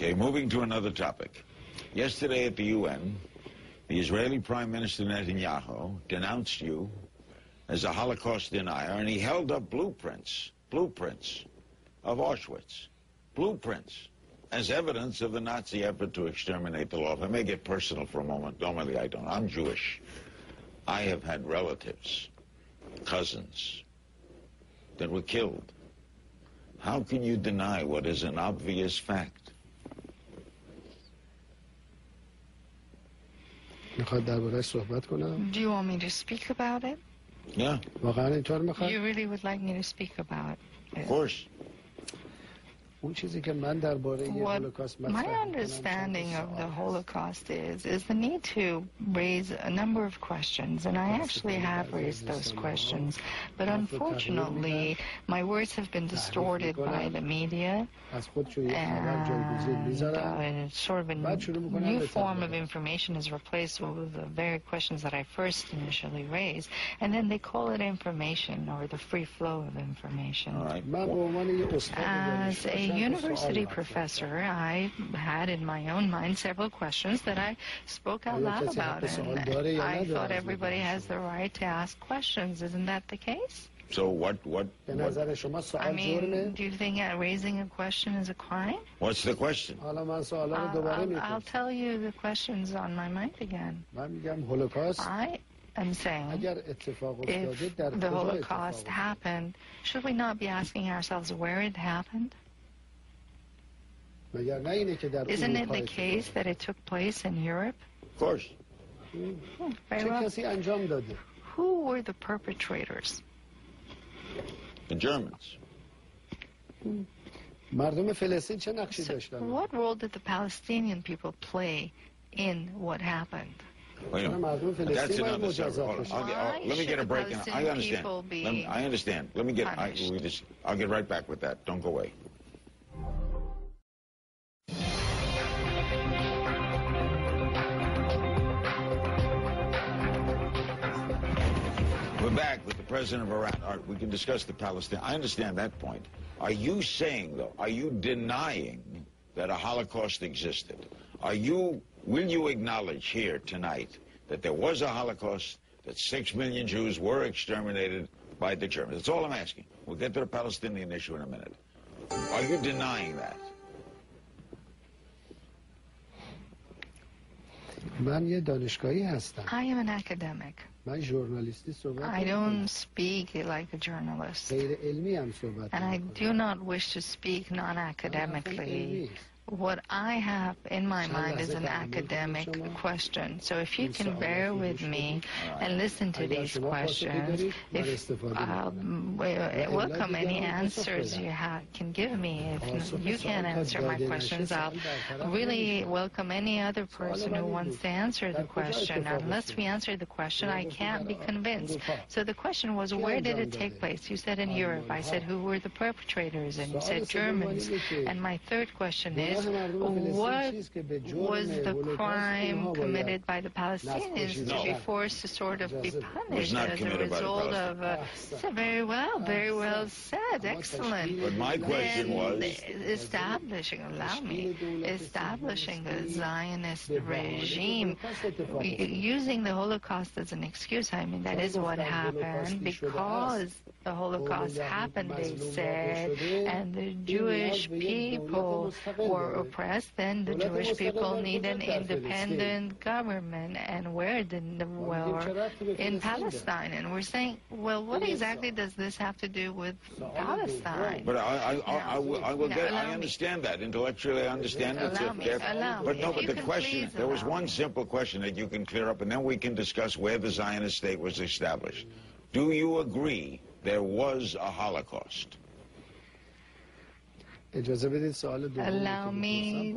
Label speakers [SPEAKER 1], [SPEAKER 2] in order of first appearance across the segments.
[SPEAKER 1] Okay, moving to another topic. Yesterday at the UN, the Israeli Prime Minister Netanyahu denounced you as a Holocaust denier, and he held up blueprints of Auschwitz, blueprints, as evidence of the Nazi effort to exterminate the law. If I may get personal for a moment, normally I don't. I'm Jewish. I have had relatives, cousins, that were killed. How can you deny what is an obvious fact?
[SPEAKER 2] Do you want me to speak about it?
[SPEAKER 1] Yeah.
[SPEAKER 2] You really would like me to speak about it?
[SPEAKER 1] Of course.
[SPEAKER 2] What my understanding of the Holocaust is the need to raise a number of questions, and I actually have raised those questions, but unfortunately my words have been distorted by the media, and sort of a new form of information is replaced with the very questions that I first initially raised, and then they call it information or the free flow of information.
[SPEAKER 1] All right.
[SPEAKER 2] As a university professor, I had in my own mind several questions that I spoke out loud about, and I thought everybody has the right to ask questions. Isn't that the case?
[SPEAKER 1] So what?
[SPEAKER 2] I mean, do you think raising a question is a crime?
[SPEAKER 1] What's the question?
[SPEAKER 2] I'll tell you the questions on my mind again. I am saying, if the Holocaust happened, should we not be asking ourselves where it happened? Isn't it the case that it took place in Europe?
[SPEAKER 1] Of course.
[SPEAKER 2] Very well. Who were the perpetrators?
[SPEAKER 1] The Germans.
[SPEAKER 2] So what role did the Palestinian people play in what happened?
[SPEAKER 1] Wait a minute. That's another subject. Let me get a break. I understand. I understand. Let me get. I'll get right back with that. Don't go away. We're back with the president of Iran. All right, we can discuss the Palestine. I understand that point. Are you saying, though, are you denying that a Holocaust existed? Will you acknowledge here tonight that there was a Holocaust, that 6 million Jews were exterminated by the Germans? That's all I'm asking. We'll get to the Palestinian issue in a minute. Are you denying that?
[SPEAKER 2] I am an academic. I don't speak like a journalist. And I do not wish to speak non-academically. What I have in my mind is an academic question. So if you can bear with me and listen to these questions, I'll welcome any answers you can give me. If you can't answer my questions, I'll really welcome any other person who wants to answer the question. Unless we answer the question, I can't be convinced. So the question was, where did it take place? You said in Europe. I said, who were the perpetrators? And you said Germans. And my third question is, what was the crime committed by the Palestinians to be forced to sort of be punished as a result of... very well said, excellent.
[SPEAKER 1] But my question was...
[SPEAKER 2] establishing the Zionist regime, using the Holocaust as an excuse. I mean, that is what happened because the Holocaust happened, they said, and the Jewish people were oppressed, then the Jewish people need an independent government. And where did the war? In Palestine. And we're saying, well, what exactly does this have to do with Palestine?
[SPEAKER 1] But I understand that. Intellectually, I understand it. But the question, there was one simple question that you can clear up, and then we can discuss where the Zionist state was established. Do you agree there was a Holocaust?
[SPEAKER 2] Allow me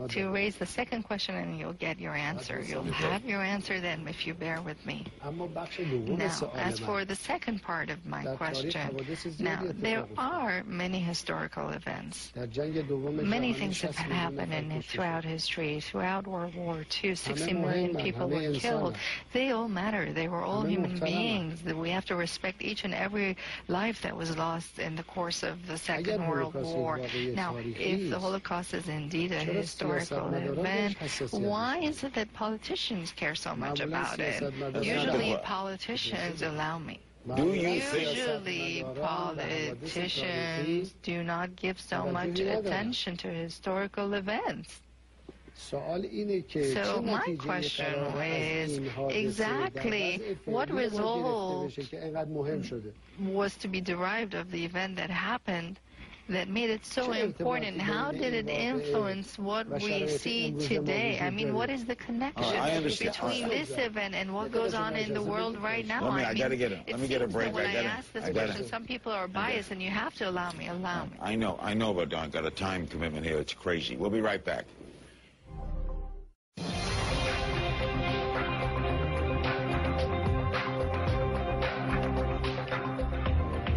[SPEAKER 2] to raise the second question and you'll get your answer. You'll have your answer then if you bear with me. Now, as for the second part of my question, now, there are many historical events. Many things have happened throughout history. Throughout World War II, 60 million people were killed. They all matter. They were all human beings. We have to respect each and every life that was lost in the course of the Second World War. Now, if the Holocaust is indeed a historical event, why is it that politicians care so much about it? Usually politicians allow me. Usually politicians do not give so much attention to historical events. So my question is exactly what result was to be derived of the event that happened that made it so important? How did it influence what we see today? I mean, what is the connection between this event and what goes on in the world right now?
[SPEAKER 1] Let me get a break.
[SPEAKER 2] When I ask this question, some people are biased, and you have to allow me.
[SPEAKER 1] I know, but I've got a time commitment here. It's crazy. We'll be right back.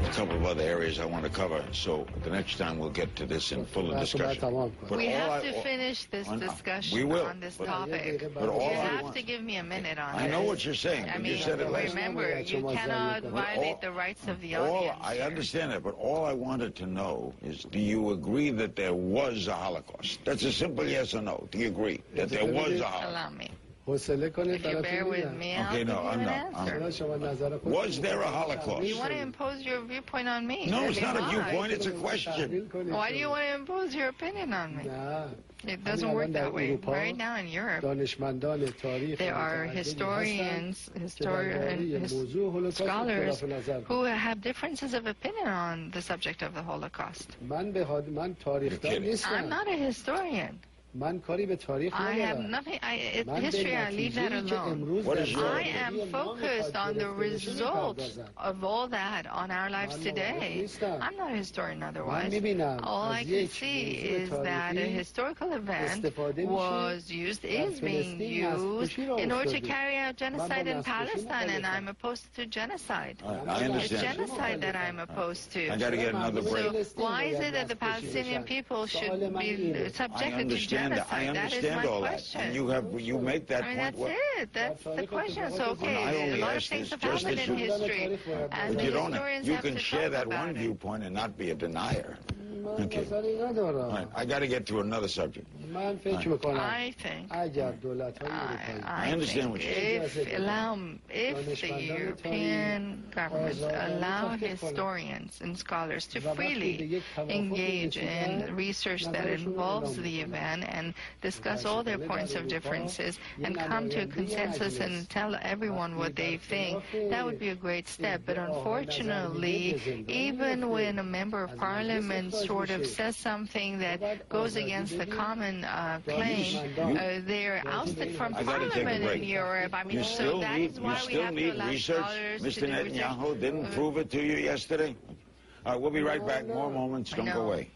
[SPEAKER 1] A couple of other areas I want to cover, so the next time we'll get to this in fuller discussion.
[SPEAKER 2] We have to finish this discussion on this topic.
[SPEAKER 1] But
[SPEAKER 2] you have to give me a minute on this.
[SPEAKER 1] I know what you're saying.
[SPEAKER 2] I mean,
[SPEAKER 1] you said it last
[SPEAKER 2] remember, you cannot violate the rights of the audience.
[SPEAKER 1] I understand that, but all I wanted to know is, do you agree that there was a Holocaust? That's a simple yes or no. Do you agree that there was a Holocaust?
[SPEAKER 2] Allow me. If you bear with me, I'll give you an answer.
[SPEAKER 1] Was there a Holocaust?
[SPEAKER 2] You want to impose your viewpoint on me?
[SPEAKER 1] No, it's not a viewpoint, it's a question.
[SPEAKER 2] Why do you want to impose your opinion on me? It doesn't work that way. Right now in Europe, there are historians, scholars who have differences of opinion on the subject of the Holocaust. I'm not a historian. I have nothing. History, I leave that alone. I am focused on the results of all that on our lives today. I'm not a historian otherwise. All I can see is that a historical event is being used in order to carry out genocide in Palestine, and I'm opposed to genocide.
[SPEAKER 1] I understand.
[SPEAKER 2] It's genocide that I'm opposed to.
[SPEAKER 1] I got to get another break.
[SPEAKER 2] So why is it that the Palestinian people should be subjected to genocide?
[SPEAKER 1] I understand all that. And you make that point.
[SPEAKER 2] That's it. That's the question. So, okay, a lot of things have happened in history. And
[SPEAKER 1] you can share that one viewpoint and not be a denier. Okay. Right. I got to get to another subject.
[SPEAKER 2] I think
[SPEAKER 1] I understand what you're saying.
[SPEAKER 2] If the European governments allow historians and scholars to freely engage in research that involves the event and discuss all their points of differences and come to a consensus and tell everyone what they think, that would be a great step. But unfortunately, even when a member of parliament sort of says something that goes against the common claim, they're ousted from parliament in Europe. I mean, so that is why we have to allow scholars to do
[SPEAKER 1] Mr. Netanyahu didn't prove it to you yesterday? All right, we'll be right back. More moments. Don't go away.